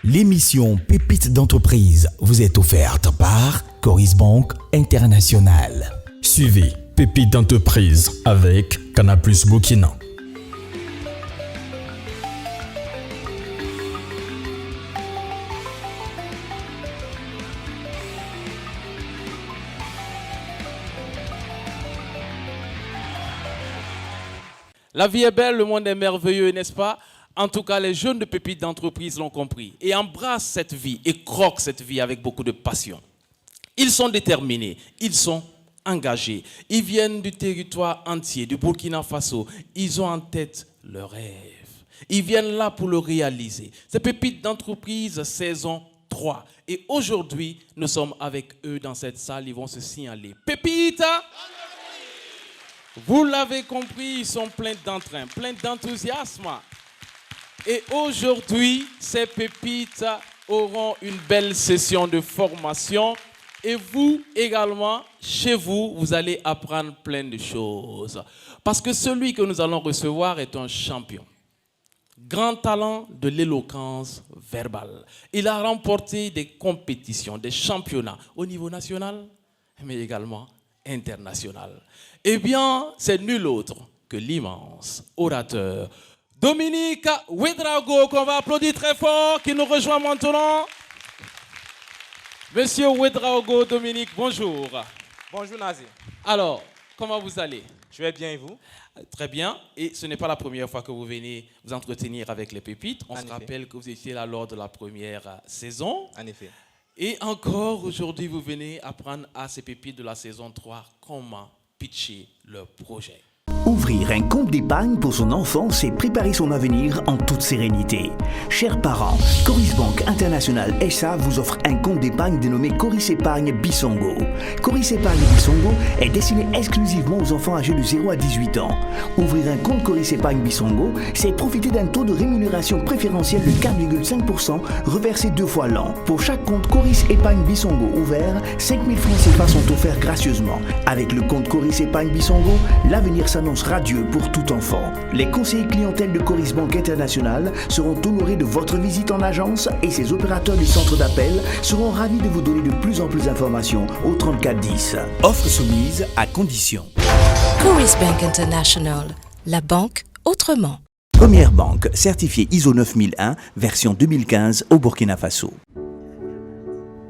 L'émission Pépites d'entreprise vous est offerte par Coris Bank International. Suivez Pépites d'entreprise avec Canal+ Burkina. La vie est belle, le monde est merveilleux, n'est-ce pas? En tout cas, les jeunes de Pépites d'entreprise l'ont compris et embrassent cette vie et croquent cette vie avec beaucoup de passion. Ils sont déterminés, ils sont engagés. Ils viennent du territoire entier, du Burkina Faso. Ils ont en tête le rêve. Ils viennent là pour le réaliser. C'est Pépites d'entreprise saison 3. Et aujourd'hui, nous sommes avec eux dans cette salle. Ils vont se signaler. Pépites! Vous l'avez compris, ils sont pleins d'entrain, pleins d'enthousiasme. Et aujourd'hui, ces pépites auront une belle session de formation. Et vous également, chez vous, vous allez apprendre plein de choses. Parce que celui que nous allons recevoir est un champion. Grand talent de l'éloquence verbale. Il a remporté des compétitions, des championnats au niveau national, mais également international. Eh bien, c'est nul autre que l'immense orateur Dominique Ouedraogo, qu'on va applaudir très fort, qui nous rejoint maintenant. Monsieur Ouedraogo, Dominique, bonjour. Bonjour Nazi. Alors, comment vous allez? Je vais bien et vous? Très bien. Et ce n'est pas la première fois que vous venez vous entretenir avec les pépites. On se effet. rappelle que vous étiez là lors de la première saison. En effet. Et encore aujourd'hui, vous venez apprendre à ces pépites de la saison 3 comment pitcher leur projet. Ouvrir un compte d'épargne pour son enfant, c'est préparer son avenir en toute sérénité. Chers parents, Coris Bank International SA vous offre un compte d'épargne dénommé Coris Épargne Bisongo. Coris Épargne Bisongo est destiné exclusivement aux enfants âgés de 0 à 18 ans. Ouvrir un compte Coris Épargne Bisongo, c'est profiter d'un taux de rémunération préférentiel de 4,5% reversé 2 fois l'an. Pour chaque compte Coris Épargne Bisongo ouvert, 5 000 francs CFA sont offerts gracieusement. Avec le compte Coris Épargne Bisongo, l'avenir s'annonce radieux pour tout enfant. Les conseillers clientèle de Coris Bank International seront honorés de votre visite en agence et ses opérateurs du centre d'appel seront ravis de vous donner de plus en plus d'informations au 3410. Offre soumise à condition. Coris Bank International, la banque autrement. Première banque certifiée ISO 9001, version 2015 au Burkina Faso.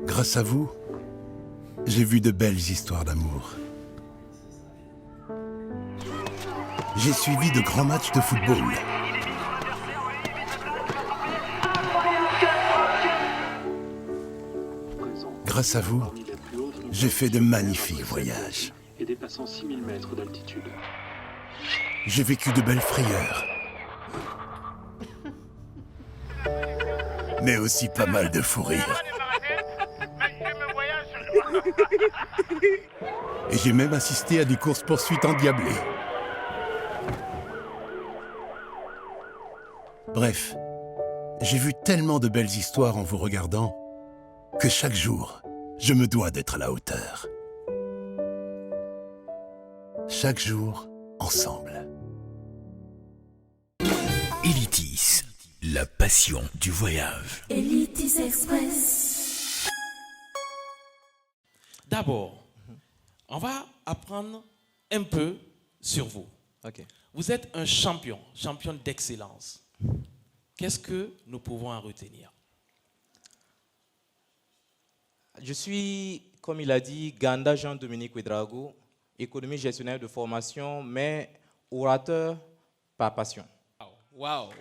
Grâce à vous, j'ai vu de belles histoires d'amour. J'ai suivi de grands matchs de football. Grâce à vous, j'ai fait de magnifiques voyages. Et dépassant 6000 mètres d'altitude. J'ai vécu de belles frayeurs. Mais aussi pas mal de fous rires. Et j'ai même assisté à des courses-poursuites endiablées. Bref, j'ai vu tellement de belles histoires en vous regardant que chaque jour, je me dois d'être à la hauteur. Chaque jour, ensemble. Elitis, la passion du voyage. Elitis Express. D'abord, on va apprendre un peu sur vous. Ok. Vous êtes un champion d'excellence. Qu'est-ce que nous pouvons en retenir? Je suis, comme il a dit, Ganda Jean-Dominique Ouedraogo, économie gestionnaire de formation, mais orateur par passion. Waouh.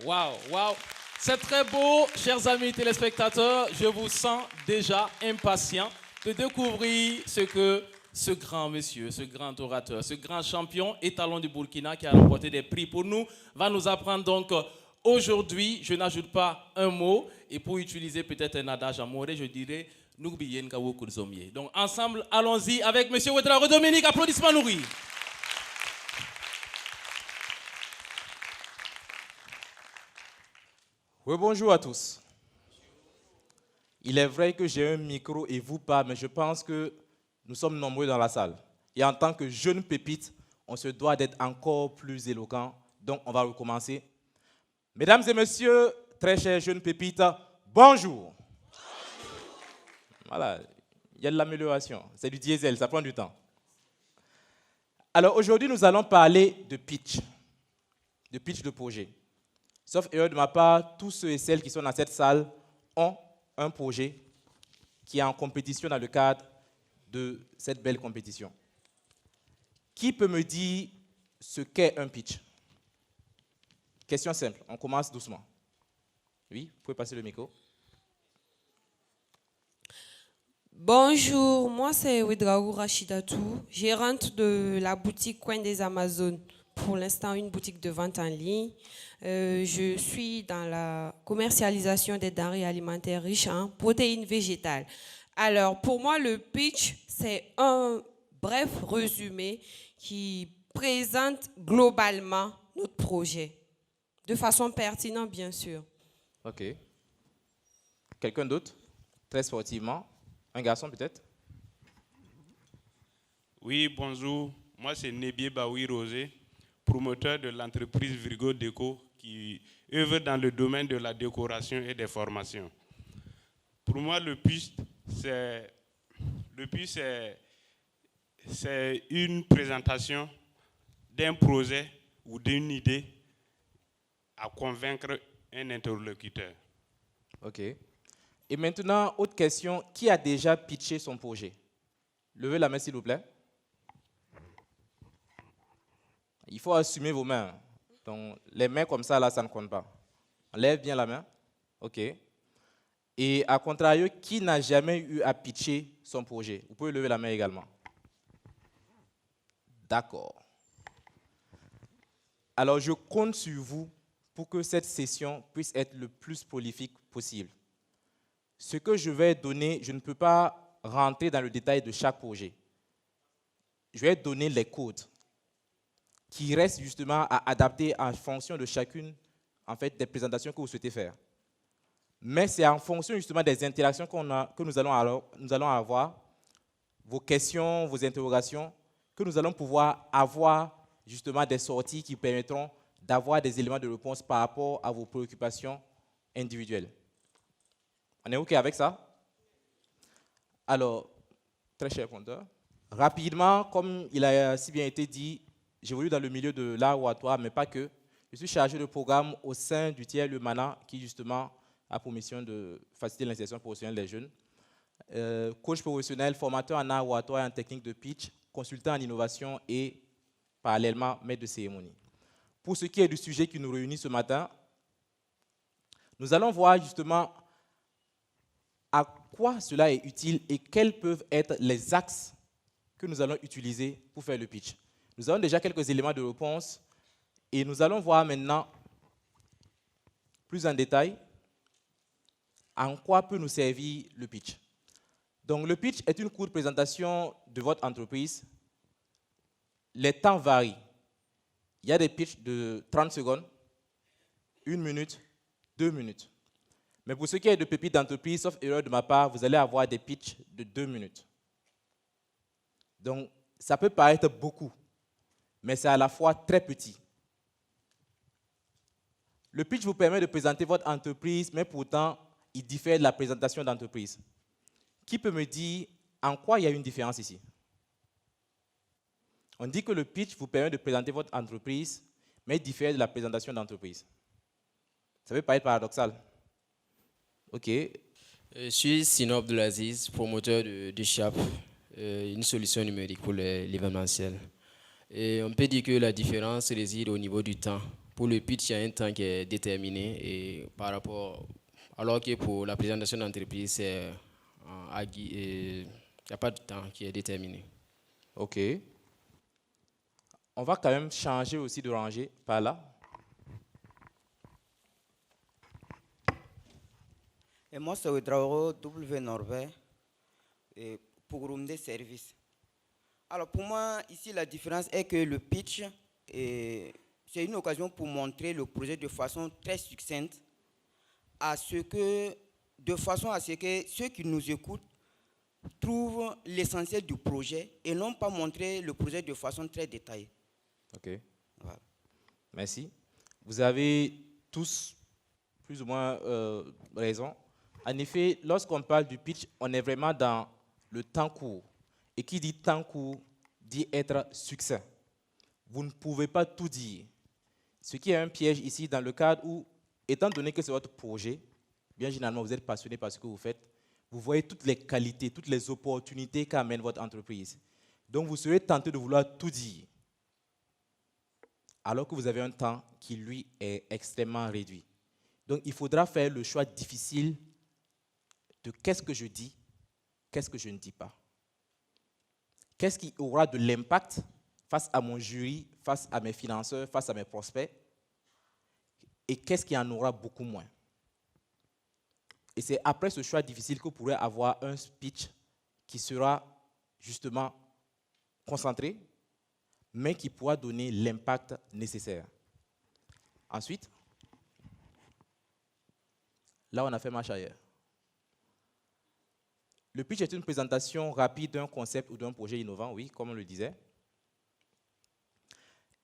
C'est très beau, chers amis téléspectateurs. Je vous sens déjà impatient de découvrir ce que ce grand monsieur, ce grand orateur, ce grand champion étalon du Burkina qui a remporté des prix pour nous, va nous apprendre donc aujourd'hui. Je n'ajoute pas un mot et pour utiliser peut-être un adage amoureux, je dirais Nourbiyen Kawo Kourzomier. Donc ensemble, allons-y avec monsieur Ouedraogo. Dominique, applaudissements nourris. Oui, bonjour à tous. Il est vrai que j'ai un micro et vous pas, mais je pense que nous sommes nombreux dans la salle. Et en tant que jeune pépite, on se doit d'être encore plus éloquent. Donc, on va recommencer. Mesdames et messieurs, très chers jeunes pépites, Bonjour. Voilà, il y a de l'amélioration. C'est du diesel, ça prend du temps. Alors aujourd'hui, nous allons parler de pitch de projet. Sauf erreur de ma part, tous ceux et celles qui sont dans cette salle ont un projet qui est en compétition dans le cadre de cette belle compétition. Qui peut me dire ce qu'est un pitch? Question simple, on commence doucement. Oui, vous pouvez passer le micro. Bonjour, moi c'est Ouedraogo Rachidatou, gérante de la boutique Coin des Amazones. Pour l'instant, une boutique de vente en ligne. Je suis dans la commercialisation des denrées alimentaires riches en protéines végétales. Alors, pour moi, le pitch, c'est un bref résumé qui présente globalement notre projet, de façon pertinente, bien sûr. OK. Quelqu'un d'autre? Très sportivement. Un garçon peut-être? Oui, bonjour. Moi, c'est Nebié Baoui Rosé, promoteur de l'entreprise Virgo Déco qui œuvre dans le domaine de la décoration et des formations. Pour moi, le pitch, c'est une présentation d'un projet ou d'une idée à convaincre un interlocuteur. OK. Et maintenant, autre question, qui a déjà pitché son projet? Levez la main s'il vous plaît. Il faut assumer vos mains. Donc, les mains comme ça, là, ça ne compte pas. On lève bien la main. OK. Et à contrario, qui n'a jamais eu à pitcher son projet? Vous pouvez lever la main également. D'accord. Alors, je compte sur vous pour que cette session puisse être le plus prolifique possible. Ce que je vais donner, je ne peux pas rentrer dans le détail de chaque projet. Je vais donner les codes qui restent justement à adapter en fonction de chacune des présentations que vous souhaitez faire. Mais c'est en fonction justement des interactions que nous allons avoir, vos questions, vos interrogations, que nous allons pouvoir avoir justement des sorties qui permettront d'avoir des éléments de réponse par rapport à vos préoccupations individuelles. On est OK avec ça? Alors, très cher compteur, rapidement, comme il a si bien été dit, j'évolue dans le milieu de l'art oratoire, mais pas que. Je suis chargé de programme au sein du tiers Le Mana, qui justement a pour mission de faciliter l'insertion professionnelle des jeunes. Coach professionnel, formateur en art oratoire et en technique de pitch, consultant en innovation et parallèlement maître de cérémonie. Pour ce qui est du sujet qui nous réunit ce matin, nous allons voir justement à quoi cela est utile et quels peuvent être les axes que nous allons utiliser pour faire le pitch. Nous avons déjà quelques éléments de réponse et nous allons voir maintenant plus en détail en quoi peut nous servir le pitch. Donc le pitch est une courte présentation de votre entreprise. Les temps varient. Il y a des pitchs de 30 secondes, 1 minute, 2 minutes. Mais pour ce qui est de pépites d'entreprise, sauf erreur de ma part, vous allez avoir des pitchs de 2 minutes. Donc, ça peut paraître beaucoup, mais c'est à la fois très petit. Le pitch vous permet de présenter votre entreprise, mais pourtant, il diffère de la présentation d'entreprise. Qui peut me dire en quoi il y a une différence ici? On dit que le pitch vous permet de présenter votre entreprise, mais il diffère de la présentation d'entreprise. Ça peut paraître paradoxal. OK. Je suis Sino Abdelaziz, promoteur de SHAP, une solution numérique pour l'événementiel. Et on peut dire que la différence réside au niveau du temps. Pour le pitch, il y a un temps qui est déterminé, et par rapport, alors que pour la présentation d'entreprise, il n'y a pas de temps qui est déterminé. OK. On va quand même changer aussi de rangée par là. Et moi, c'est Ouedraogo W. Norbert pour Rumde Service. Alors, pour moi, ici, la différence est que le pitch, c'est une occasion pour montrer le projet de façon très succincte, de façon à ce que ceux qui nous écoutent trouvent l'essentiel du projet et non pas montrer le projet de façon très détaillée. OK. Voilà. Merci. Vous avez tous plus ou moins raison. En effet, lorsqu'on parle du pitch, on est vraiment dans le temps court. Et qui dit temps court, dit être succinct. Vous ne pouvez pas tout dire. Ce qui est un piège ici dans le cadre où, étant donné que c'est votre projet, bien généralement vous êtes passionné par ce que vous faites, vous voyez toutes les qualités, toutes les opportunités qu'amène votre entreprise. Donc vous serez tenté de vouloir tout dire, alors que vous avez un temps qui, lui, est extrêmement réduit. Donc il faudra faire le choix difficile de qu'est-ce que je dis, qu'est-ce que je ne dis pas. Qu'est-ce qui aura de l'impact face à mon jury, face à mes financeurs, face à mes prospects, et qu'est-ce qui en aura beaucoup moins. Et c'est après ce choix difficile que vous pourrez avoir un speech qui sera justement concentré, mais qui pourra donner l'impact nécessaire. Ensuite, là on a fait marche arrière. Le pitch est une présentation rapide d'un concept ou d'un projet innovant, oui, comme on le disait.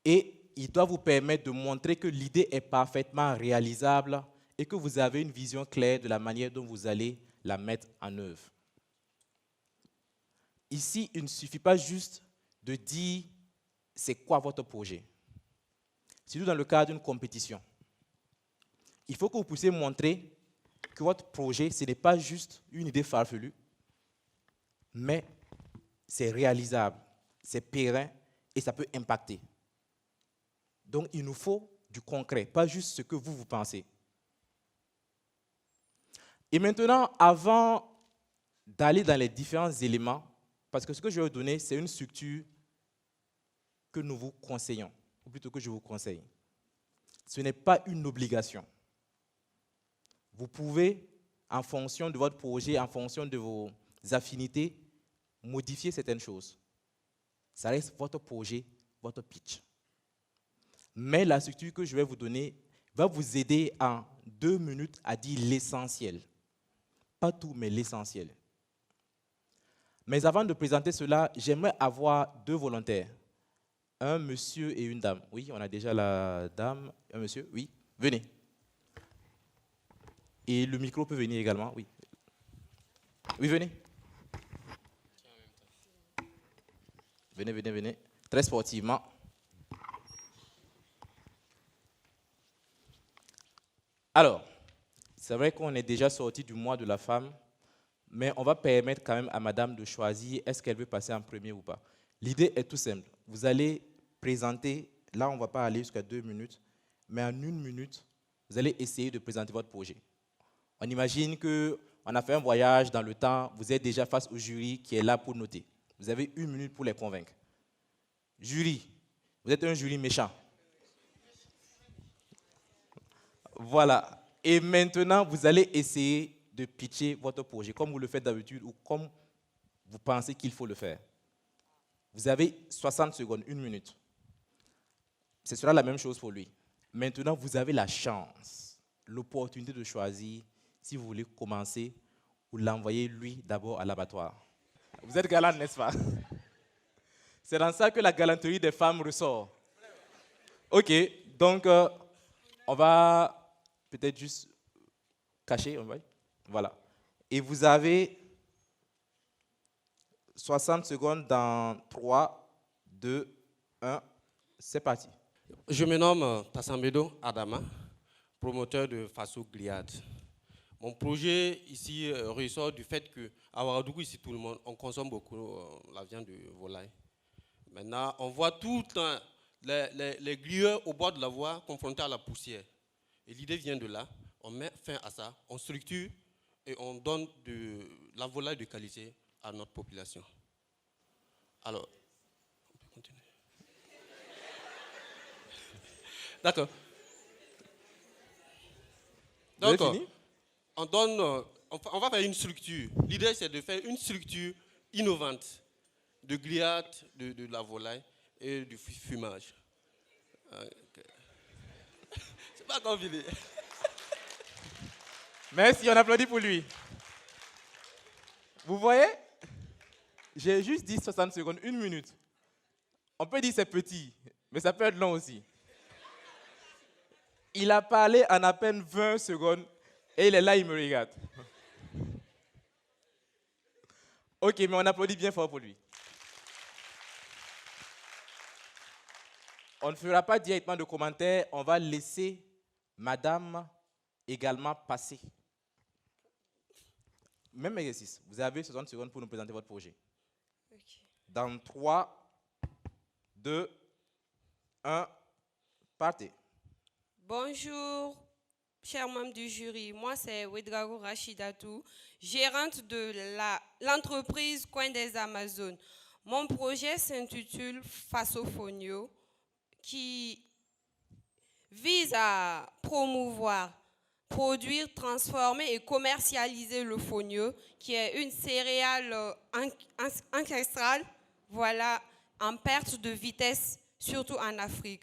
Et il doit vous permettre de montrer que l'idée est parfaitement réalisable et que vous avez une vision claire de la manière dont vous allez la mettre en œuvre. Ici, il ne suffit pas juste de dire c'est quoi votre projet. Surtout dans le cadre d'une compétition. Il faut que vous puissiez montrer que votre projet, ce n'est pas juste une idée farfelue, mais c'est réalisable, c'est pérenne et ça peut impacter. Donc, il nous faut du concret, pas juste ce que vous pensez. Et maintenant, avant d'aller dans les différents éléments, parce que ce que je vais vous donner, c'est une structure que nous vous conseillons, ou plutôt que je vous conseille. Ce n'est pas une obligation. Vous pouvez, en fonction de votre projet, en fonction de vos affinités, modifier certaines choses. Ça reste votre projet, votre pitch. Mais la structure que je vais vous donner va vous aider en 2 minutes à dire l'essentiel. Pas tout, mais l'essentiel. Mais avant de présenter cela, j'aimerais avoir 2 volontaires. Un monsieur et une dame. Oui, on a déjà la dame. Un monsieur, oui. Venez. Et le micro peut venir également, oui. Oui, venez. Venez, venez, venez. Très sportivement. Alors, c'est vrai qu'on est déjà sorti du mois de la femme, mais on va permettre quand même à madame de choisir est-ce qu'elle veut passer en premier ou pas. L'idée est tout simple. Vous allez présenter, là on ne va pas aller jusqu'à 2 minutes, mais en 1 minute, vous allez essayer de présenter votre projet. On imagine qu'on a fait un voyage dans le temps, vous êtes déjà face au jury qui est là pour noter. Vous avez 1 minute pour les convaincre. Jury, vous êtes un jury méchant. Voilà. Et maintenant, vous allez essayer de pitcher votre projet comme vous le faites d'habitude ou comme vous pensez qu'il faut le faire. Vous avez 60 secondes, 1 minute. Ce sera la même chose pour lui. Maintenant, vous avez la chance, l'opportunité de choisir si vous voulez commencer ou l'envoyer lui d'abord à l'abattoir. Vous êtes galant, n'est-ce pas? C'est dans ça que la galanterie des femmes ressort. OK, donc on va peut-être juste cacher. Voilà. Et vous avez 60 secondes dans 3, 2, 1. C'est parti. Je me nomme Tassambedo Adama, promoteur de Faso Gliade. Mon projet ici ressort du fait qu'à Ouagadougou, ici, tout le monde, on consomme beaucoup la viande de volaille. Maintenant, on voit tout le temps les grilleurs au bord de la voie confrontés à la poussière. Et l'idée vient de là. On met fin à ça, on structure et on donne de la volaille de qualité à notre population. Alors, on peut continuer. D'accord. Donc, on va faire une structure. L'idée, c'est de faire une structure innovante de grillade, de la volaille et du fumage. Okay. C'est pas compliqué. Merci, on applaudit pour lui. Vous voyez? J'ai juste dit 60 secondes, 1 minute. On peut dire c'est petit, mais ça peut être long aussi. Il a parlé en à peine 20 secondes et il est là, il me regarde. Ok, mais on applaudit bien fort pour lui. On ne fera pas directement de commentaires, on va laisser madame également passer. Même exercice, vous avez 60 secondes pour nous présenter votre projet. Ok. Dans 3, 2, 1, partez. Bonjour, chers membres du jury. Moi, c'est Ouedraogo Rachidatou, gérante de l'entreprise Coin des Amazones. Mon projet s'intitule Fasofonio, qui vise à promouvoir, produire, transformer et commercialiser le fonio, qui est une céréale ancestrale, voilà, en perte de vitesse, surtout en Afrique.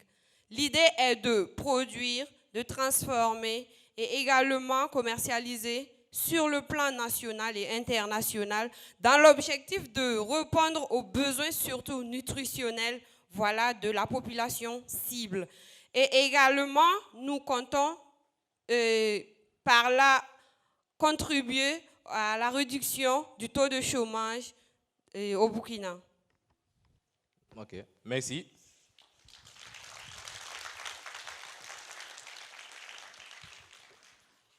L'idée est de produire, de transformer et également commercialiser sur le plan national et international dans l'objectif de répondre aux besoins surtout nutritionnels, voilà, de la population cible. Et également, nous comptons par là contribuer à la réduction du taux de chômage au Burkina. Ok, merci.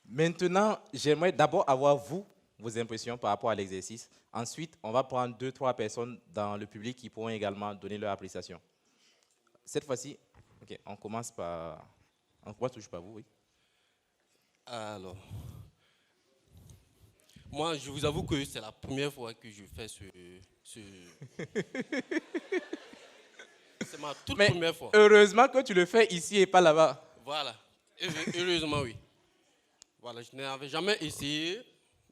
Maintenant, j'aimerais d'abord avoir vos impressions par rapport à l'exercice. Ensuite, on va prendre 2-3 personnes dans le public qui pourront également donner leur appréciation. Cette fois-ci, okay, on commence par... On commence toujours par vous, oui. Alors, moi, je vous avoue que c'est la première fois que je fais c'est ma toute première fois. Heureusement que tu le fais ici et pas là-bas. Voilà, heureusement, oui. Voilà, je n'avais jamais essayé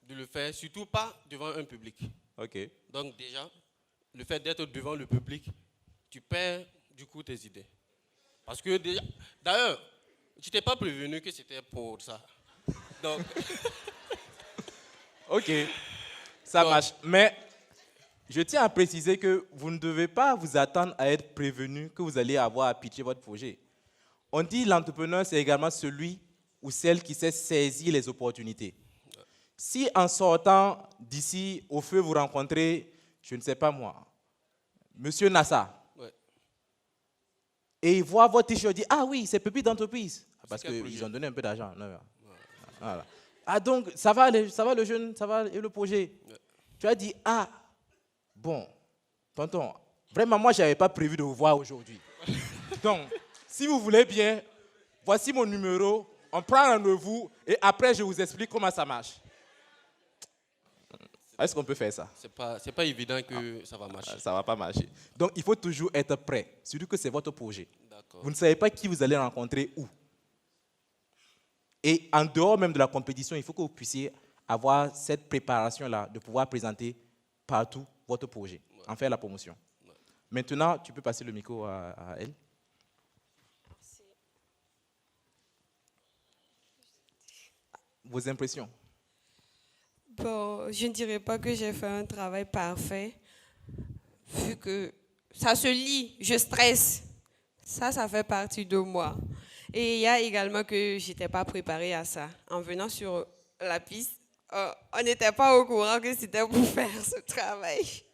de le faire, surtout pas devant un public. Ok. Donc déjà, le fait d'être devant le public, tu perds du coup tes idées. Parce que déjà, d'ailleurs, tu t'es pas prévenu que c'était pour ça. Donc, ok, ça marche. Mais je tiens à préciser que vous ne devez pas vous attendre à être prévenu que vous allez avoir à pitcher votre projet. On dit l'entrepreneur, c'est également celui ou celle qui sait saisir les opportunités. Si en sortant d'ici, au feu, vous rencontrez, je ne sais pas moi, Monsieur Nassa, ouais. Et il voit votre t-shirt, dit, ah oui, c'est Pépite d'entreprise. Parce qu'ils ont donné un peu d'argent. Voilà. Ah donc, ça va le jeune, ça va et le projet. Ouais. Tu as dit, ah, bon, tonton, vraiment, moi, je n'avais pas prévu de vous voir aujourd'hui. Donc, si vous voulez bien, voici mon numéro, on prend rendez-vous et après, je vous explique comment ça marche. Est-ce qu'on peut faire ça? C'est pas évident que ça va marcher. Ça ne va pas marcher. Donc, il faut toujours être prêt, surtout que c'est votre projet. D'accord. Vous ne savez pas qui vous allez rencontrer où. Et en dehors même de la compétition, il faut que vous puissiez avoir cette préparation-là de pouvoir présenter partout votre projet, en faire la promotion. Ouais. Maintenant, tu peux passer le micro à elle. Merci. Vos impressions? Bon, je ne dirais pas que j'ai fait un travail parfait, vu que ça se lit, je stresse. Ça fait partie de moi. Et il y a également que je n'étais pas préparée à ça. En venant sur la piste, on n'était pas au courant que c'était pour faire ce travail.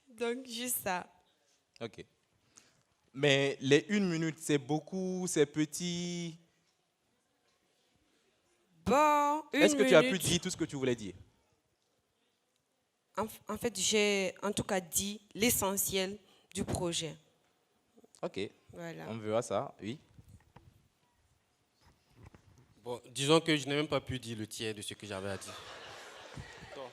Donc, juste ça. OK. Mais les 1 minute, c'est beaucoup, c'est petit. Bon, Est-ce que tu as pu dire tout ce que tu voulais dire? En fait, j'ai en tout cas dit l'essentiel du projet. OK. Voilà. On verra ça, oui. Bon, disons que je n'ai même pas pu dire le tiers de ce que j'avais à dire. Donc,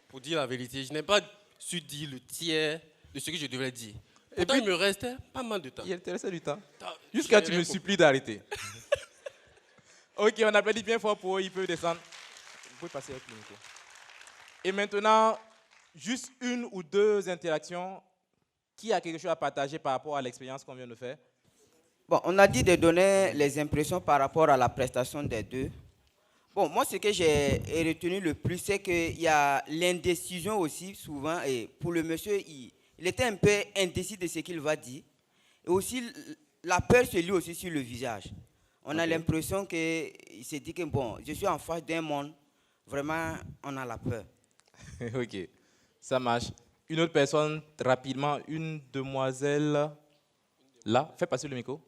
pour dire la vérité, je n'ai pas su dire le tiers de ce que je devais dire. Et puis, il me restait pas mal de temps. Il te restait du temps. Jusqu'à ce que tu me supplies d'arrêter. OK, on applaudit bien fort pour eux, ils peuvent descendre. Vous pouvez passer avec le micro. Et maintenant, juste 1 ou 2 interactions. Qui a quelque chose à partager par rapport à l'expérience qu'on vient de faire? Bon, on a dit de donner les impressions par rapport à la prestation des deux. Bon, moi, ce que j'ai retenu le plus, c'est qu'il y a l'indécision aussi, souvent. Et pour le monsieur, il était un peu indécis de ce qu'il va dire. Et aussi, la peur se lit aussi sur le visage. On a l'impression qu'il s'est dit que, bon, je suis en face d'un monde. Vraiment, on a la peur. OK. Ça marche. Une autre personne, rapidement, une demoiselle. Là, fais passer le micro.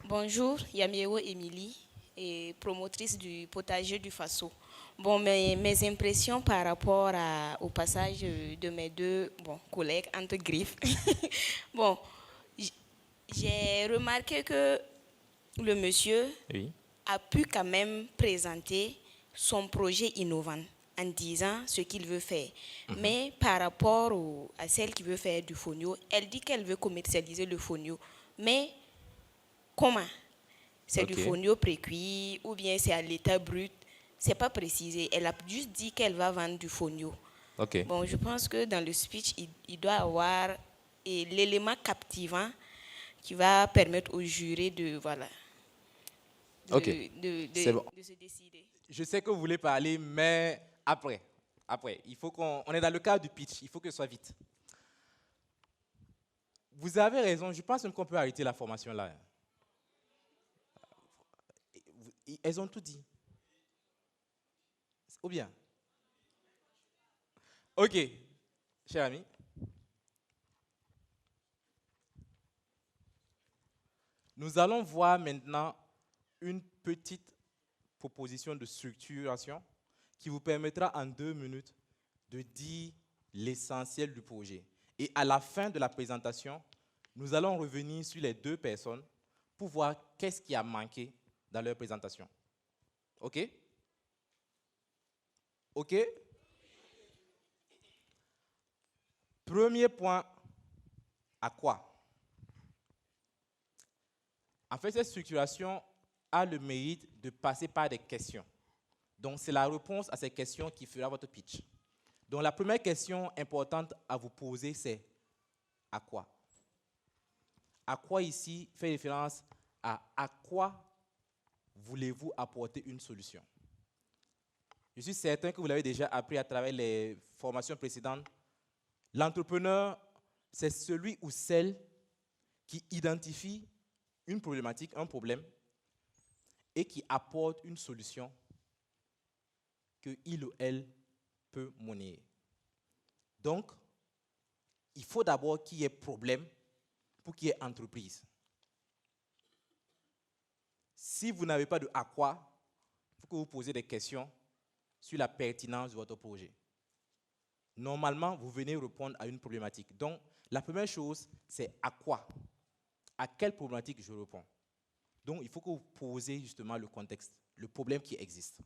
Bonjour, Yamiero Émilie, et promotrice du potager du Faso. Bon, mes impressions par rapport au passage de mes deux collègues, entre griffes. Bon, j'ai remarqué que le monsieur a pu quand même présenter son projet innovant en disant ce qu'il veut faire. Mais par rapport à celle qui veut faire du fonio, elle dit qu'elle veut commercialiser le fonio. Mais comment? C'est du fonio précuit ou bien c'est à l'état brut? C'est pas précisé. Elle a juste dit qu'elle va vendre du fonio. Bon, je pense que dans le speech, il doit avoir l'élément captivant qui va permettre aux jurés de se décider. Je sais que vous voulez parler, mais après, il faut on est dans le cadre du pitch, il faut que ce soit vite. Vous avez raison, je pense même qu'on peut arrêter la formation là. Elles ont tout dit. Ou bien? Ok, cher ami. Nous allons voir maintenant une petite proposition de structuration qui vous permettra en 2 minutes de dire l'essentiel du projet. Et à la fin de la présentation, nous allons revenir sur les 2 personnes pour voir qu'est-ce qui a manqué dans leur présentation. OK? OK? Premier point, à quoi? En fait, cette structuration a le mérite de passer par des questions. Donc, c'est la réponse à ces questions qui fera votre pitch. Donc, la première question importante à vous poser, c'est à quoi? À quoi ici fait référence à quoi voulez-vous apporter une solution? Je suis certain que vous l'avez déjà appris à travers les formations précédentes. L'entrepreneur, c'est celui ou celle qui identifie une problématique, un problème, et qui apporte une solution que il ou elle peut monnayer. Donc, il faut d'abord qu'il y ait problème pour qu'il y ait entreprise. Si vous n'avez pas de à quoi, il faut que vous posiez des questions sur la pertinence de votre projet. Normalement, vous venez répondre à une problématique. Donc, la première chose, c'est à quoi? À quelle problématique je réponds? Donc, il faut que vous posez justement le contexte, le problème qui existe.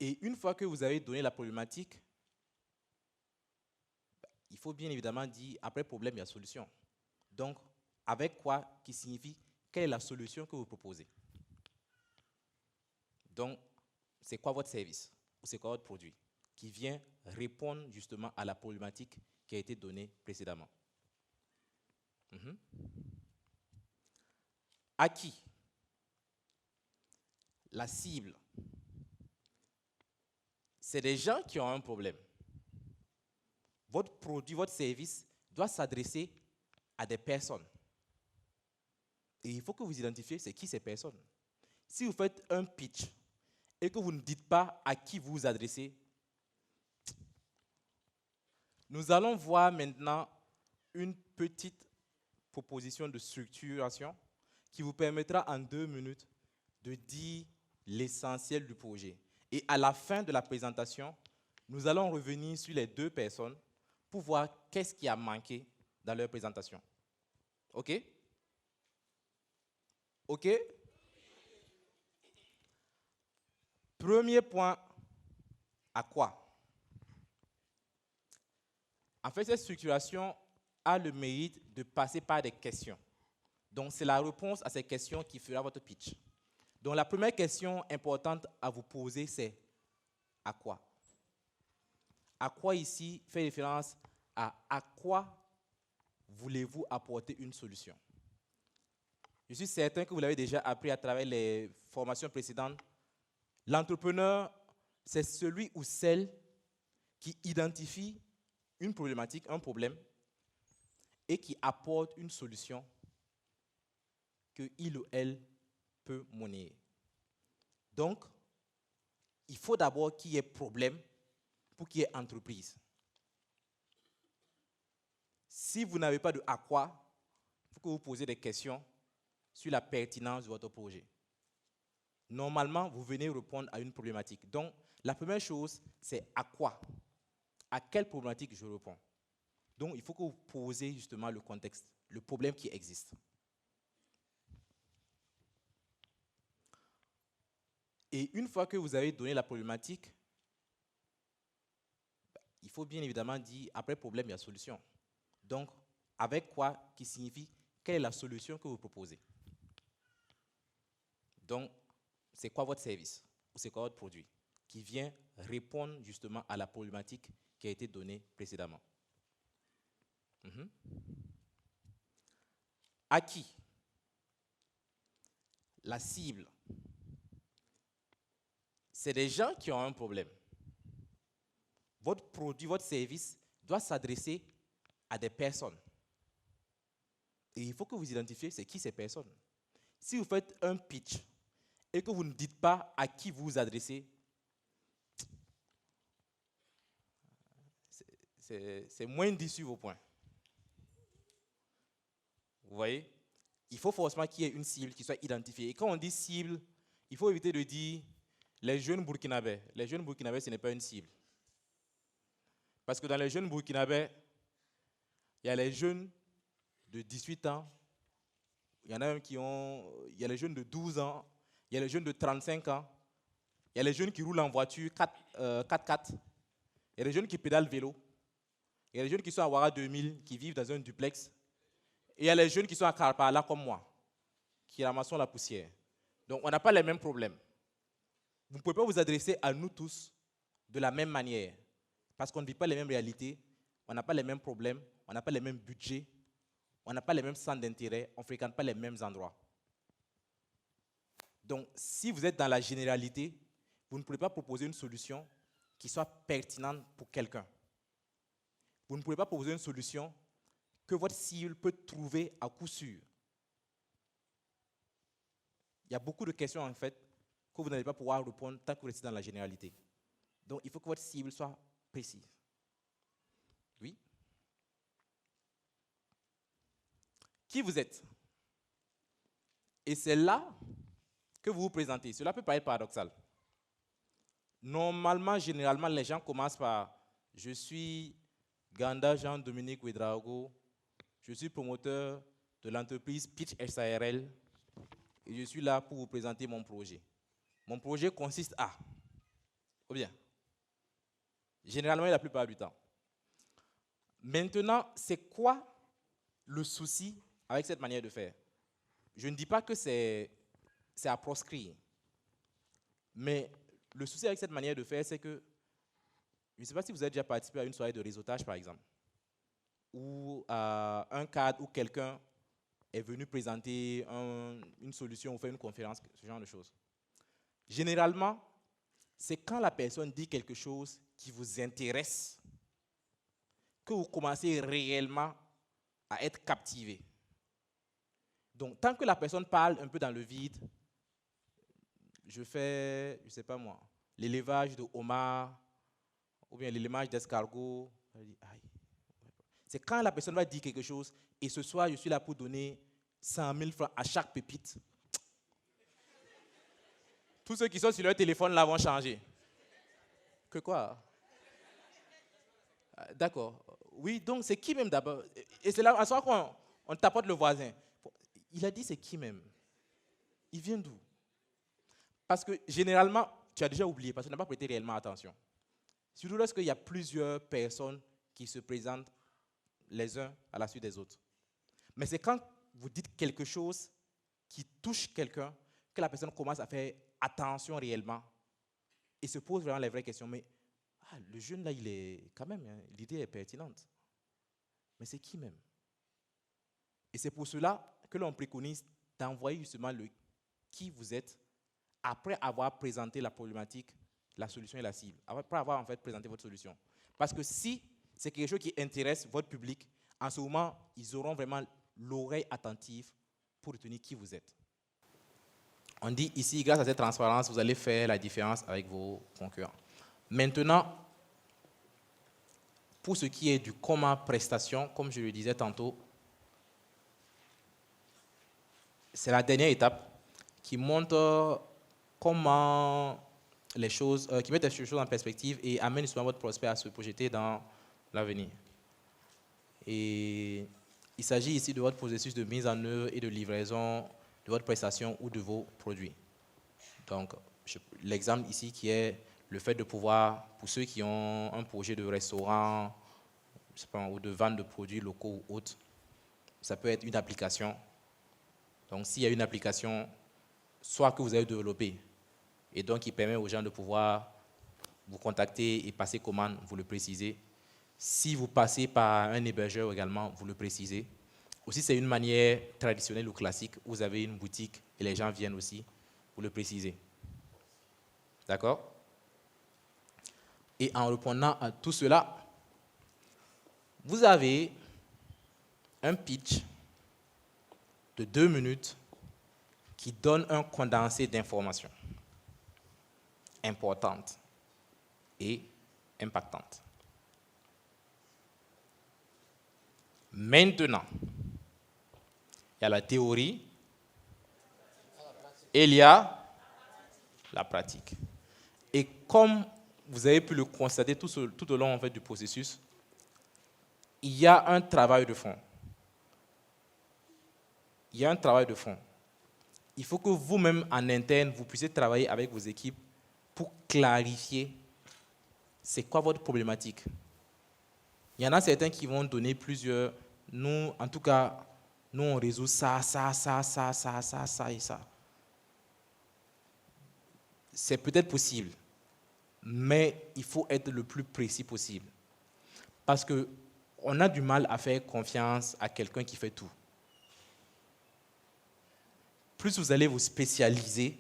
Et une fois que vous avez donné la problématique, il faut bien évidemment dire, après problème, il y a solution. Donc, avec quoi qui signifie, quelle est la solution que vous proposez? Donc, c'est quoi votre service? Ou c'est quoi votre produit qui vient répondre justement à la problématique qui a été donnée précédemment? À qui? La cible. C'est des gens qui ont un problème. Votre produit, votre service doit s'adresser à des personnes. Et il faut que vous identifiez c'est qui ces personnes. Si vous faites un pitch et que vous ne dites pas à qui vous vous adressez, nous allons voir maintenant une petite proposition de structuration qui vous permettra en 2 minutes de dire l'essentiel du projet. Et à la fin de la présentation, nous allons revenir sur les 2 personnes pour voir qu'est-ce qui a manqué dans leur présentation. OK? OK? Premier point, à quoi? En fait, cette structuration a le mérite de passer par des questions. Donc, c'est la réponse à ces questions qui fera votre pitch. Donc, la première question importante à vous poser, c'est à quoi? À quoi ici fait référence à quoi voulez-vous apporter une solution? Je suis certain que vous l'avez déjà appris à travers les formations précédentes. L'entrepreneur, c'est celui ou celle qui identifie une problématique, un problème, et qui apporte une solution que il ou elle peut monnayer. Donc, il faut d'abord qu'il y ait problème pour qu'il y ait entreprise. Si vous n'avez pas de à quoi, il faut que vous posiez des questions sur la pertinence de votre projet. Normalement, vous venez répondre à une problématique. Donc, la première chose, c'est à quoi? À quelle problématique je réponds? Donc, il faut que vous posez justement le contexte, le problème qui existe. Et une fois que vous avez donné la problématique, il faut bien évidemment dire, après problème, il y a solution. Donc, avec quoi qui signifie, quelle est la solution que vous proposez? Donc, c'est quoi votre service ou c'est quoi votre produit qui vient répondre justement à la problématique qui a été donnée précédemment? À qui? La cible. C'est des gens qui ont un problème. Votre produit, votre service doit s'adresser à des personnes. Et il faut que vous identifiez c'est qui ces personnes. Si vous faites un pitch et que vous ne dites pas à qui vous vous adressez, c'est moins dit sur vos points. Vous voyez? Il faut forcément qu'il y ait une cible qui soit identifiée. Et quand on dit cible, il faut éviter de dire les jeunes burkinabés. Les jeunes burkinabés, ce n'est pas une cible. Parce que dans les jeunes burkinabés, il y a les jeunes de 18 ans, il y en a un il y a les jeunes de 12 ans, il y a les jeunes de 35 ans, il y a les jeunes qui roulent en voiture 4x4, il y a les jeunes qui pédalent vélo, il y a les jeunes qui sont à Ouara 2000, qui vivent dans un duplex, et il y a les jeunes qui sont à Karpala comme moi, qui ramassent la poussière. Donc on n'a pas les mêmes problèmes. Vous ne pouvez pas vous adresser à nous tous de la même manière, parce qu'on ne vit pas les mêmes réalités, on n'a pas les mêmes problèmes, on n'a pas les mêmes budgets, on n'a pas les mêmes centres d'intérêt, on ne fréquente pas les mêmes endroits. Donc, si vous êtes dans la généralité, vous ne pouvez pas proposer une solution qui soit pertinente pour quelqu'un. Vous ne pouvez pas proposer une solution que votre cible peut trouver à coup sûr. Il y a beaucoup de questions, en fait, que vous n'allez pas pouvoir répondre tant que vous restez dans la généralité. Donc, il faut que votre cible soit précise. Oui? Qui vous êtes? Et c'est là que vous vous présentez. Cela peut paraître paradoxal. Normalement, généralement, les gens commencent par « Je suis Ganda Jean-Dominique Ouedraogo, je suis promoteur de l'entreprise Pitch SARL et je suis là pour vous présenter mon projet. Mon projet consiste à… » Ou bien, généralement, la plupart du temps. Maintenant, c'est quoi le souci avec cette manière de faire? Je ne dis pas que c'est à proscrire. Mais le souci avec cette manière de faire, c'est que, je ne sais pas si vous avez déjà participé à une soirée de réseautage, par exemple, où un cadre ou quelqu'un est venu présenter une solution ou faire une conférence, ce genre de choses. Généralement, c'est quand la personne dit quelque chose qui vous intéresse que vous commencez réellement à être captivé. Donc, tant que la personne parle un peu dans le vide, je fais, je ne sais pas moi, l'élevage de homard, ou bien l'élevage d'escargot. C'est quand la personne va dire quelque chose, et ce soir, je suis là pour donner 100 000 francs à chaque pépite. Tous ceux qui sont sur leur téléphone là vont changer. Que quoi? D'accord. Oui, donc c'est qui même d'abord? Et c'est là, à ce moment qu'on tapote le voisin. Il a dit c'est qui même? Il vient d'où? Parce que généralement, tu as déjà oublié, parce que tu n'as pas prêté réellement attention. Surtout lorsqu'il y a plusieurs personnes qui se présentent les uns à la suite des autres. Mais c'est quand vous dites quelque chose qui touche quelqu'un que la personne commence à faire attention réellement et se pose vraiment les vraies questions. Mais le jeune là, il est quand même, hein, l'idée est pertinente. Mais c'est qui même? Et c'est pour cela que l'on préconise d'envoyer justement le qui vous êtes après avoir présenté la problématique, la solution et la cible, après avoir en fait présenté votre solution. Parce que si c'est quelque chose qui intéresse votre public, en ce moment, ils auront vraiment l'oreille attentive pour retenir qui vous êtes. On dit ici, grâce à cette transparence, vous allez faire la différence avec vos concurrents. Maintenant, pour ce qui est du comment prestation, comme je le disais tantôt, c'est la dernière étape qui montre comment les choses, qui met les choses en perspective et amène souvent votre prospect à se projeter dans l'avenir. Et il s'agit ici de votre processus de mise en œuvre et de livraison de votre prestation ou de vos produits. Donc, l'exemple ici qui est le fait de pouvoir, pour ceux qui ont un projet de restaurant, je sais pas, ou de vente de produits locaux ou autres, ça peut être une application. Donc, s'il y a une application, soit que vous avez développé, et donc qui permet aux gens de pouvoir vous contacter et passer commande, vous le précisez. Si vous passez par un hébergeur également, vous le précisez. Aussi, c'est une manière traditionnelle ou classique. Vous avez une boutique et les gens viennent aussi, vous le précisez. D'accord? Et en répondant à tout cela, vous avez un pitch de 2 minutes qui donne un condensé d'informations importantes et impactantes. Maintenant, il y a la théorie et il y a la pratique. Et comme vous avez pu le constater tout au long en fait, du processus, il y a un travail de fond. Il y a un travail de fond. Il faut que vous-même, en interne, vous puissiez travailler avec vos équipes pour clarifier c'est quoi votre problématique. Il y en a certains qui vont donner plusieurs. Nous, en tout cas, nous, on résout ça et ça. C'est peut-être possible, mais il faut être le plus précis possible. Parce qu'on a du mal à faire confiance à quelqu'un qui fait tout. Plus vous allez vous spécialiser,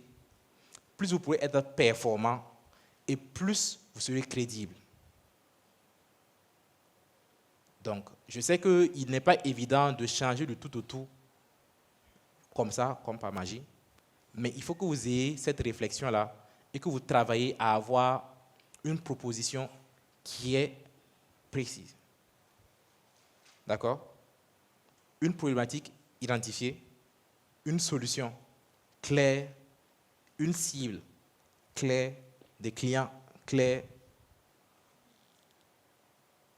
plus vous pourrez être performant et plus vous serez crédible. Donc, je sais qu'il n'est pas évident de changer de tout au tout comme ça, comme par magie, mais il faut que vous ayez cette réflexion-là et que vous travaillez à avoir une proposition qui est précise. D'accord? Une problématique identifiée, une solution claire, une cible claire, des clients clairs,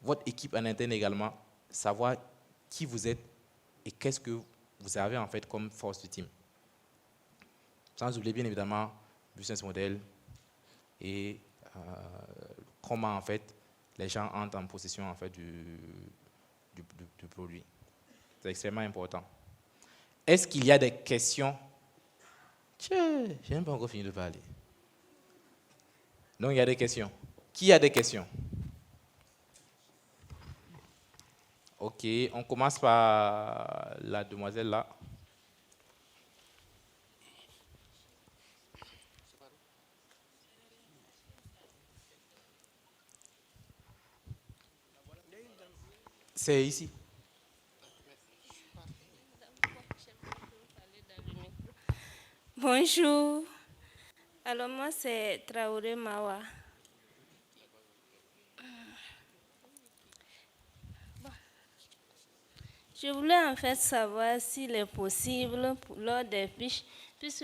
votre équipe en interne également, savoir qui vous êtes et qu'est-ce que vous avez en fait comme force de team. Sans oublier bien évidemment business model et comment en fait les gens entrent en possession en fait du produit. C'est extrêmement important. Est-ce qu'il y a des questions? Tiens, je n'ai pas encore fini de parler. Donc il y a des questions. Qui a des questions? Ok, on commence par la demoiselle là. C'est ici. Bonjour. Alors moi c'est Traoré Mawa. Je voulais en fait savoir s'il est possible, lors des pitchs, puisque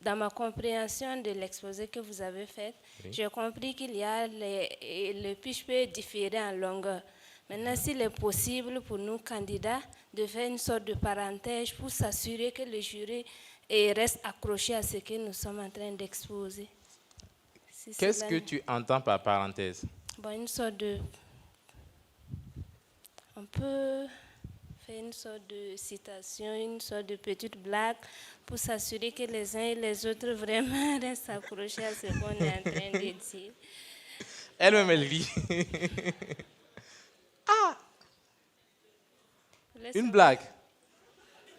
dans ma compréhension de l'exposé que vous avez fait, oui, j'ai compris qu'il y a le pitch peut différer en longueur. Maintenant, s'il est possible pour nous candidats de faire une sorte de parenthèse pour s'assurer que le jury reste accroché à ce que nous sommes en train d'exposer. Qu'est-ce que tu entends par parenthèse? Bon, une sorte de... On peut faire une sorte de citation, une sorte de petite blague pour s'assurer que les uns et les autres vraiment restent accrochés à ce qu'on est en train de dire. Elle-même, elle rit. Ah! Une blague.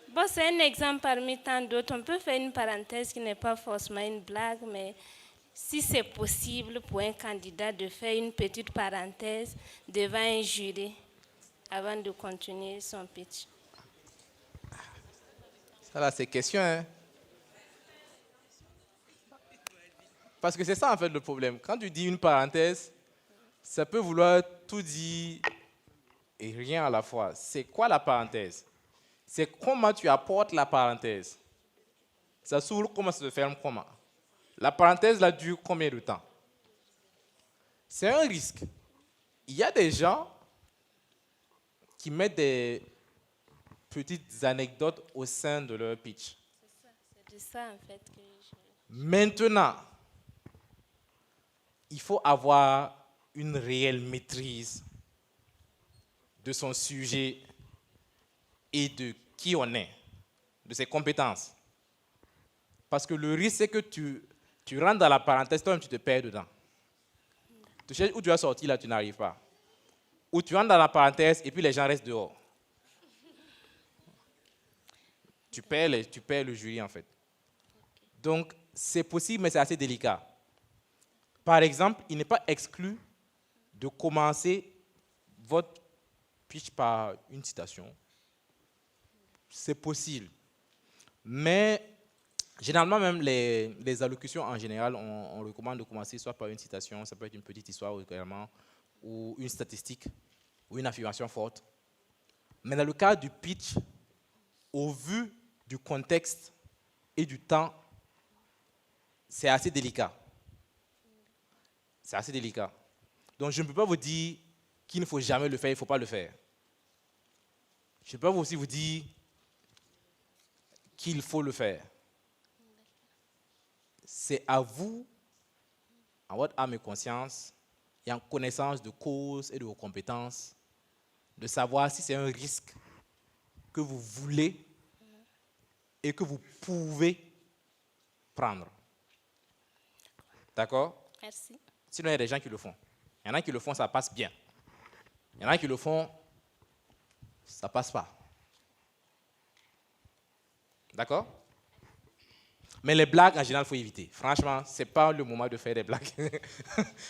Bon, c'est un exemple parmi tant d'autres. On peut faire une parenthèse qui n'est pas forcément une blague, mais si c'est possible pour un candidat de faire une petite parenthèse devant un jury avant de continuer son pitch. Ça là, c'est question, hein? Parce que c'est ça en fait le problème. Quand tu dis une parenthèse, ça peut vouloir tout dire et rien à la fois. C'est quoi la parenthèse? C'est comment tu apportes la parenthèse. Ça s'ouvre comment, ça se ferme comment. La parenthèse là dure combien de temps? C'est un risque. Il y a des gens qui mettent des petites anecdotes au sein de leur pitch. C'est de ça en fait que Maintenant, il faut avoir une réelle maîtrise de son sujet et de qui on est, de ses compétences. Parce que le risque, c'est que tu rentres dans la parenthèse, toi-même tu te perds dedans. Tu cherches où tu vas sortir, là tu n'arrives pas. Ou tu rentres dans la parenthèse et puis les gens restent dehors. Tu perds le jury en fait. Donc, c'est possible, mais c'est assez délicat. Par exemple, il n'est pas exclu de commencer votre pitch par une citation. C'est possible. Mais, généralement, même les allocutions en général, on recommande de commencer soit par une citation, ça peut être une petite histoire également, ou une statistique, ou une affirmation forte. Mais dans le cas du pitch, au vu du contexte et du temps, c'est assez délicat. C'est assez délicat. Donc, je ne peux pas vous dire qu'il ne faut jamais le faire, il ne faut pas le faire. Je ne peux pas aussi vous dire qu'il faut le faire. C'est à vous, en votre âme et conscience, et en connaissance de cause et de vos compétences, de savoir si c'est un risque que vous voulez et que vous pouvez prendre. D'accord? Merci. Sinon, il y a des gens qui le font. Il y en a qui le font, ça passe bien. Il y en a qui le font, ça passe pas. D'accord? Mais les blagues, en général, il faut éviter. Franchement, ce n'est pas le moment de faire des blagues.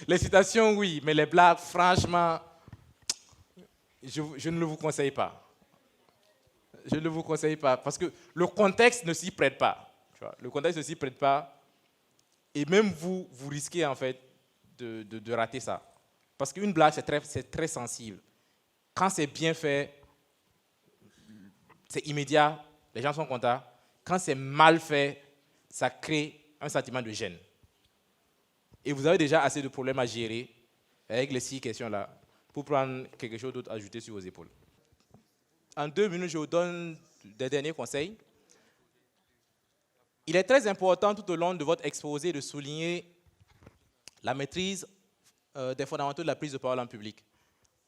Les citations, oui, mais les blagues, franchement, je ne le vous conseille pas. Je ne le vous conseille pas, parce que le contexte ne s'y prête pas. Tu vois, le contexte ne s'y prête pas. Et même vous risquez en fait de rater ça. Parce qu'une blague, c'est très sensible. Quand c'est bien fait, c'est immédiat, les gens sont contents. Quand c'est mal fait, ça crée un sentiment de gêne. Et vous avez déjà assez de problèmes à gérer avec les 6 questions-là pour prendre quelque chose d'autre à ajouter sur vos épaules. En 2 minutes, je vous donne des derniers conseils. Il est très important tout au long de votre exposé de souligner la maîtrise des fondamentaux de la prise de parole en public.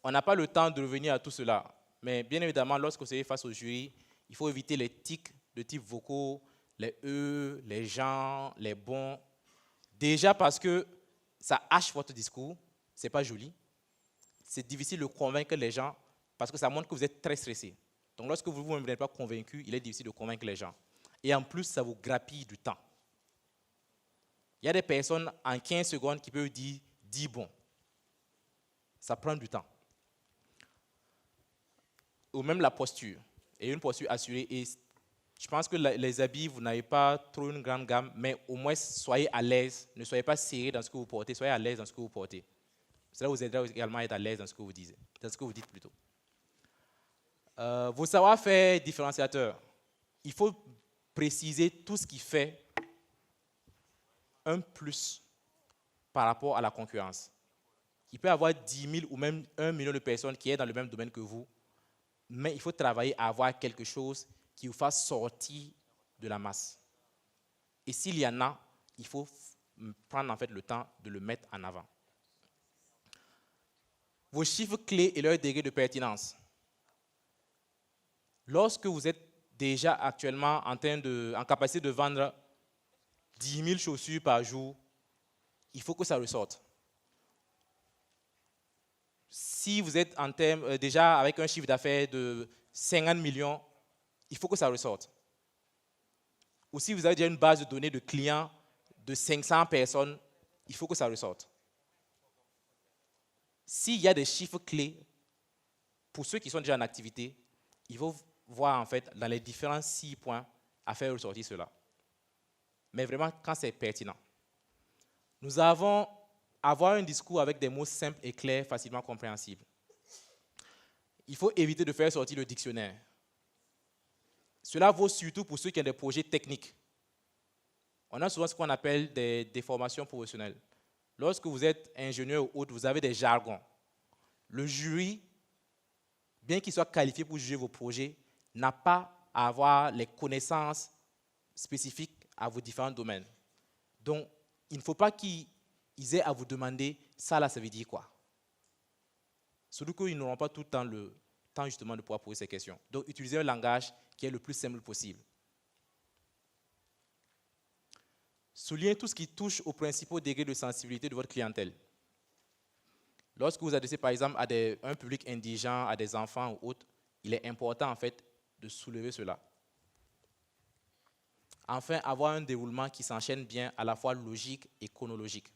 On n'a pas le temps de revenir à tout cela, mais bien évidemment, lorsque vous êtes face au jury, il faut éviter les tics de type vocaux, les E, les gens, les bons. Déjà parce que ça hache votre discours, ce n'est pas joli. C'est difficile de convaincre les gens parce que ça montre que vous êtes très stressé. Donc lorsque vous-même n'êtes pas convaincu, il est difficile de convaincre les gens. Et en plus, ça vous grappille du temps. Il y a des personnes en 15 secondes qui peuvent dire « dis bon ». Ça prend du temps. Ou même la posture. Et une posture assurée. Et je pense que les habits, vous n'avez pas trop une grande gamme, mais au moins soyez à l'aise. Ne soyez pas serré dans ce que vous portez, soyez à l'aise dans ce que vous portez. Cela vous aidera également à être à l'aise dans ce que vous dites. Dans ce que vous dites plutôt. Vos savoir-faire différenciateurs. Il faut préciser tout ce qui fait un plus par rapport à la concurrence. Il peut y avoir 10 000 ou même 1 million de personnes qui sont dans le même domaine que vous, mais il faut travailler à avoir quelque chose qui vous fasse sortir de la masse. Et s'il y en a, il faut prendre en fait le temps de le mettre en avant. Vos chiffres clés et leur degré de pertinence. Lorsque vous êtes déjà actuellement en capacité de vendre 10 000 chaussures par jour, il faut que ça ressorte. Si vous êtes déjà avec un chiffre d'affaires de 50 millions, il faut que ça ressorte. Ou si vous avez déjà une base de données de clients de 500 personnes, il faut que ça ressorte. S'il y a des chiffres clés, pour ceux qui sont déjà en activité, il faut voir en fait dans les différents 6 points à faire ressortir cela. Mais vraiment quand c'est pertinent. Nous avons avoir un discours avec des mots simples et clairs, facilement compréhensibles. Il faut éviter de faire sortir le dictionnaire. Cela vaut surtout pour ceux qui ont des projets techniques. On a souvent ce qu'on appelle des formations professionnelles. Lorsque vous êtes ingénieur ou autre, vous avez des jargons. Le jury, bien qu'il soit qualifié pour juger vos projets, n'a pas à avoir les connaissances spécifiques à vos différents domaines. Donc, il ne faut pas qu'ils aient à vous demander ça là, ça veut dire quoi. Surtout qu'ils n'auront pas tout le temps justement de pouvoir poser ces questions. Donc, utilisez un langage qui est le plus simple possible. Soulignez tout ce qui touche aux principaux degrés de sensibilité de votre clientèle. Lorsque vous adressez par exemple à un public indigent, à des enfants ou autres, il est important en fait de soulever cela. Enfin, avoir un déroulement qui s'enchaîne bien, à la fois logique et chronologique.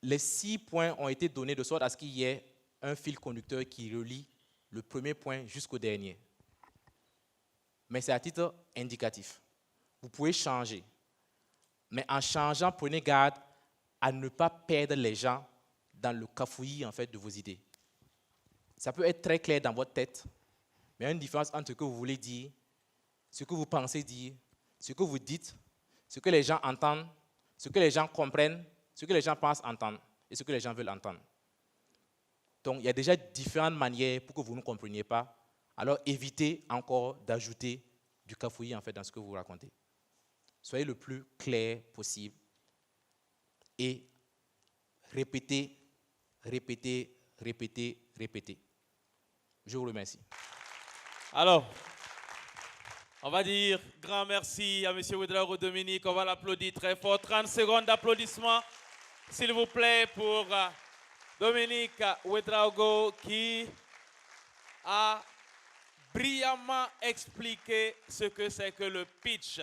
Les 6 points ont été donnés de sorte à ce qu'il y ait un fil conducteur qui relie le premier point jusqu'au dernier. Mais c'est à titre indicatif. Vous pouvez changer. Mais en changeant, prenez garde à ne pas perdre les gens dans le cafouillis en fait, de vos idées. Ça peut être très clair dans votre tête, mais il y a une différence entre ce que vous voulez dire, ce que vous pensez dire, ce que vous dites, ce que les gens entendent, ce que les gens comprennent, ce que les gens pensent entendre et ce que les gens veulent entendre. Donc, il y a déjà différentes manières pour que vous ne compreniez pas. Alors, évitez encore d'ajouter du cafouillis en fait, dans ce que vous racontez. Soyez le plus clair possible et répétez, répétez, répétez, répétez. Je vous remercie. Alors, on va dire grand merci à M. Ouedraogo Dominique. On va l'applaudir très fort. 30 secondes d'applaudissements, s'il vous plaît, pour Dominique Ouedraogo qui a brillamment expliqué ce que c'est que le pitch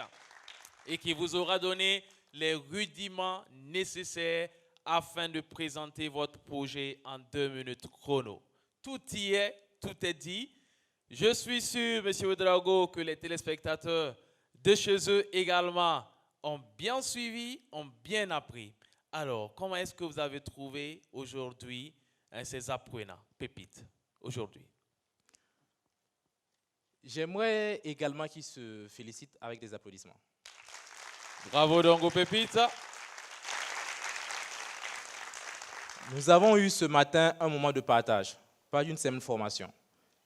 et qui vous aura donné les rudiments nécessaires afin de présenter votre projet en 2 minutes chrono. Tout y est, tout est dit. Je suis sûr, M. Ouedraogo, que les téléspectateurs de chez eux également ont bien suivi, ont bien appris. Alors, comment est-ce que vous avez trouvé aujourd'hui ces apprenants, pépites, aujourd'hui? J'aimerais également qu'ils se félicitent avec des applaudissements. Bravo donc aux pépites. Nous avons eu ce matin un moment de partage, pas une simple formation,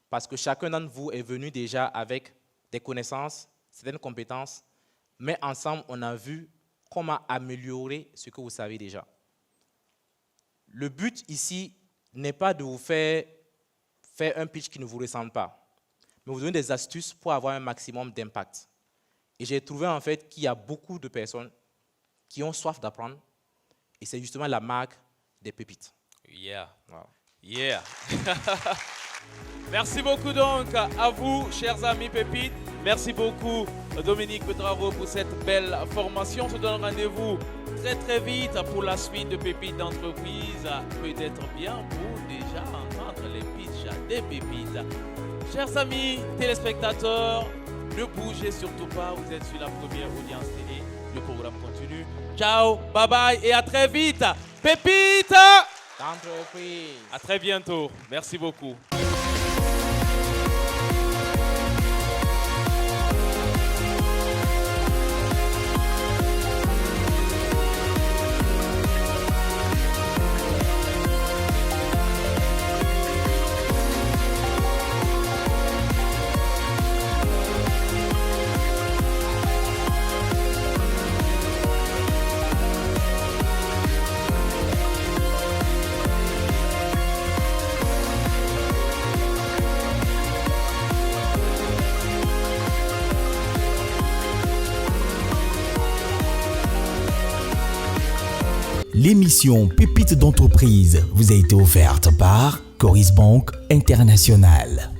parce que chacun d'entre vous est venu déjà avec des connaissances, certaines compétences, mais ensemble, on a vu comment améliorer ce que vous savez déjà. Le but ici n'est pas de vous faire un pitch qui ne vous ressemble pas, mais vous donner des astuces pour avoir un maximum d'impact. Et j'ai trouvé en fait qu'il y a beaucoup de personnes qui ont soif d'apprendre, et c'est justement la marque des pépites. Yeah. Wow. Yeah. Merci beaucoup donc à vous, chers amis pépites. Merci beaucoup Dominique Ouedraogo pour cette belle formation. On se donne rendez-vous très très vite pour la suite de pépites d'entreprise. Peut-être bien pour déjà entendre les pitchs des pépites. Chers amis téléspectateurs, ne bougez surtout pas, vous êtes sur la première audience télé. Le programme continue. Ciao, bye bye et à très vite. Pépites d'entreprise. À très bientôt. Merci beaucoup. L'émission Pépites d'entreprise vous a été offerte par Coris Bank International.